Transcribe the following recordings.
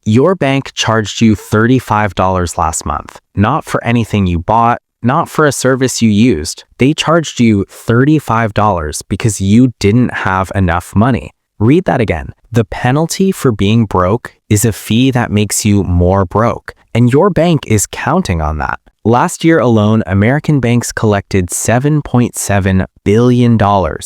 Your bank charged you $35 last month, not for anything you bought, not for a service you used. They charged you $35 because you didn't have enough money. Read that again. The penalty for being broke is a fee that makes you more broke, and your bank is counting on that. Last year alone, American banks collected $7.7 billion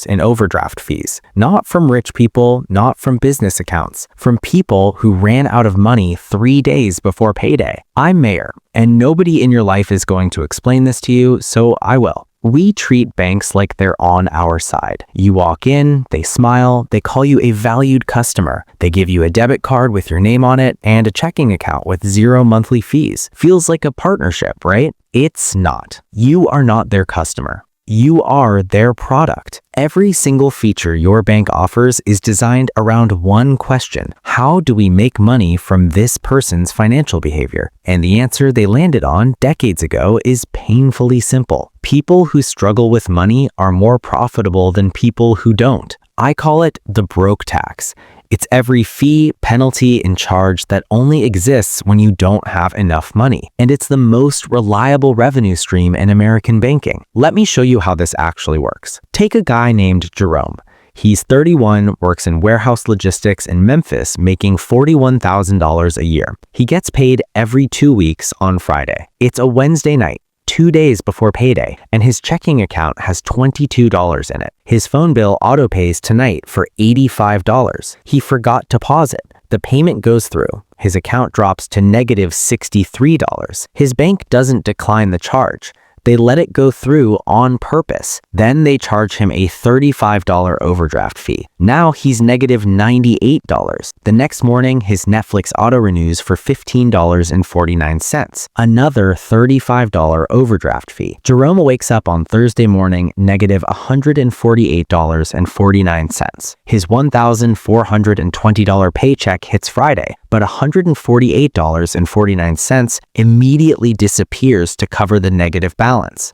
in overdraft fees, not from rich people, not from business accounts, from people who ran out of money 3 days before payday. I'm Mayor, and nobody in your life is going to explain this to you, so I will. We treat banks like they're on our side. You walk in, they smile, they call you a valued customer. They give you a debit card with your name on it and a checking account with 0 monthly fees. Feels like a partnership, right? It's not. You are not their customer. You are their product. Every single feature your bank offers is designed around one question. How do we make money from this person's financial behavior? And the answer they landed on decades ago is painfully simple. People who struggle with money are more profitable than people who don't. I call it the broke tax. It's every fee, penalty, and charge that only exists when you don't have enough money. And it's the most reliable revenue stream in American banking. Let me show you how this actually works. Take a guy named Jerome. He's 31, works in warehouse logistics in Memphis, making $41,000 a year. He gets paid every 2 weeks on Friday. It's a Wednesday night, 2 days before payday, and his checking account has $22 in it. His phone bill auto-pays tonight for $85. He forgot to pause it. The payment goes through. His account drops to negative $63. His bank doesn't decline the charge. They let it go through on purpose. Then they charge him a $35 overdraft fee. Now he's negative $98. The next morning, his Netflix auto-renews for $15.49. Another $35 overdraft fee. Jerome wakes up on Thursday morning negative $148.49. His $1,420 paycheck hits Friday, but $148.49 immediately disappears to cover the negative balance.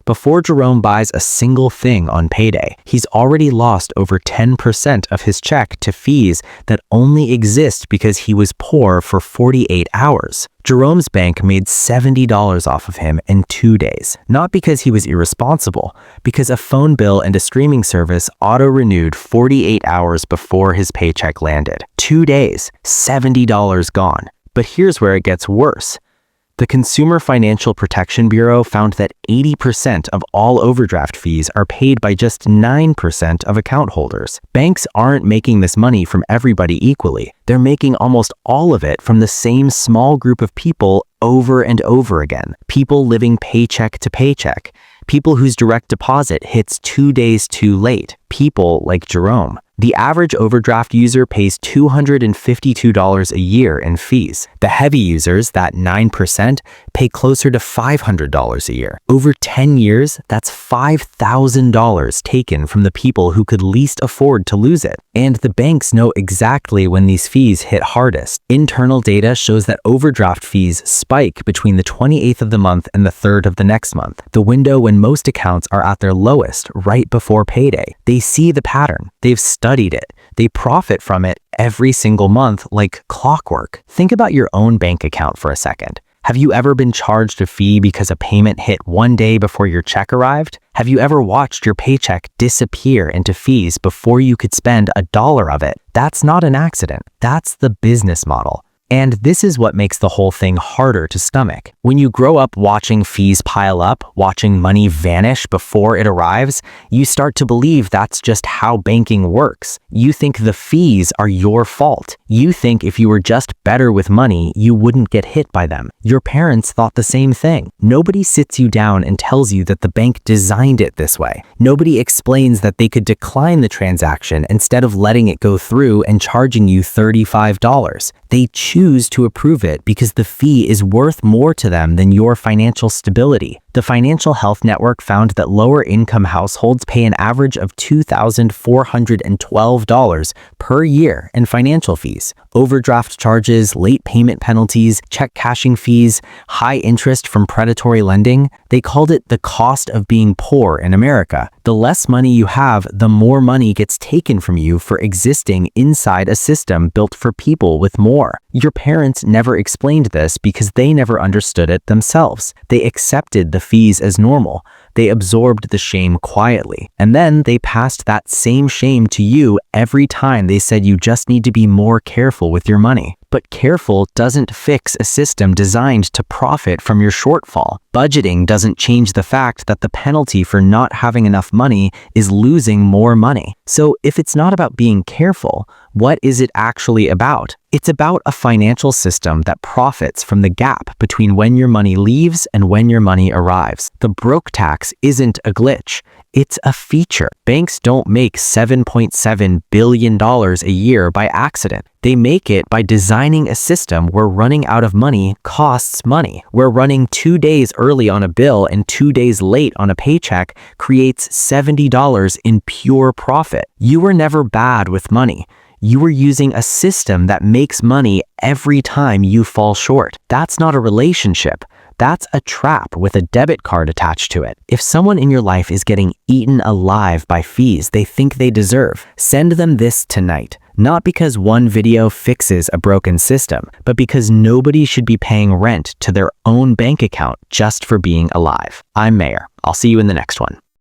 Before Jerome buys a single thing on payday, he's already lost over 10% of his check to fees that only exist because he was poor for 48 hours. Jerome's bank made $70 off of him in 2 days, not because he was irresponsible, because a phone bill and a streaming service auto-renewed 48 hours before his paycheck landed. 2 days, $70 gone. But here's where it gets worse. The Consumer Financial Protection Bureau found that 80% of all overdraft fees are paid by just 9% of account holders. Banks aren't making this money from everybody equally. They're making almost all of it from the same small group of people over and over again. People living paycheck to paycheck. People whose direct deposit hits 2 days too late. People like Jerome. The average overdraft user pays $252 a year in fees. The heavy users, that 9%, pay closer to $500 a year. Over 10 years, that's $5,000 taken from the people who could least afford to lose it. And the banks know exactly when these fees hit hardest. Internal data shows that overdraft fees spike between the 28th of the month and the 3rd of the next month, the window when most accounts are at their lowest right before payday. They see the pattern. They've studied it. They profit from it every single month like clockwork. Think about your own bank account for a second. Have you ever been charged a fee because a payment hit 1 day before your check arrived? Have you ever watched your paycheck disappear into fees before you could spend $1 of it? That's not an accident. That's the business model. And this is what makes the whole thing harder to stomach. When you grow up watching fees pile up, watching money vanish before it arrives, you start to believe that's just how banking works. You think the fees are your fault. You think if you were just better with money, you wouldn't get hit by them. Your parents thought the same thing. Nobody sits you down and tells you that the bank designed it this way. Nobody explains that they could decline the transaction instead of letting it go through and charging you $35. They choose to approve it because the fee is worth more to them than your financial stability. The Financial Health Network found that lower-income households pay an average of $2,412 per year in financial fees. Overdraft charges, late payment penalties, check cashing fees, high interest from predatory lending. They called it the cost of being poor in America. The less money you have, the more money gets taken from you for existing inside a system built for people with more. Your parents never explained this because they never understood it themselves. They accepted the fees as normal. They absorbed the shame quietly. And then they passed that same shame to you every time they said you just need to be more careful with your money. But careful doesn't fix a system designed to profit from your shortfall. Budgeting doesn't change the fact that the penalty for not having enough money is losing more money. So if it's not about being careful, what is it actually about? It's about a financial system that profits from the gap between when your money leaves and when your money arrives. The broke tax isn't a glitch. It's a feature. Banks don't make $7.7 billion a year by accident. They make it by designing a system where running out of money costs money, where running 2 days early on a bill and 2 days late on a paycheck creates $70 in pure profit. You were never bad with money. You were using a system that makes money every time you fall short. That's not a relationship. That's a trap with a debit card attached to it. If someone in your life is getting eaten alive by fees they think they deserve, send them this tonight. Not because one video fixes a broken system, but because nobody should be paying rent to their own bank account just for being alive. I'm Mayor. I'll see you in the next one.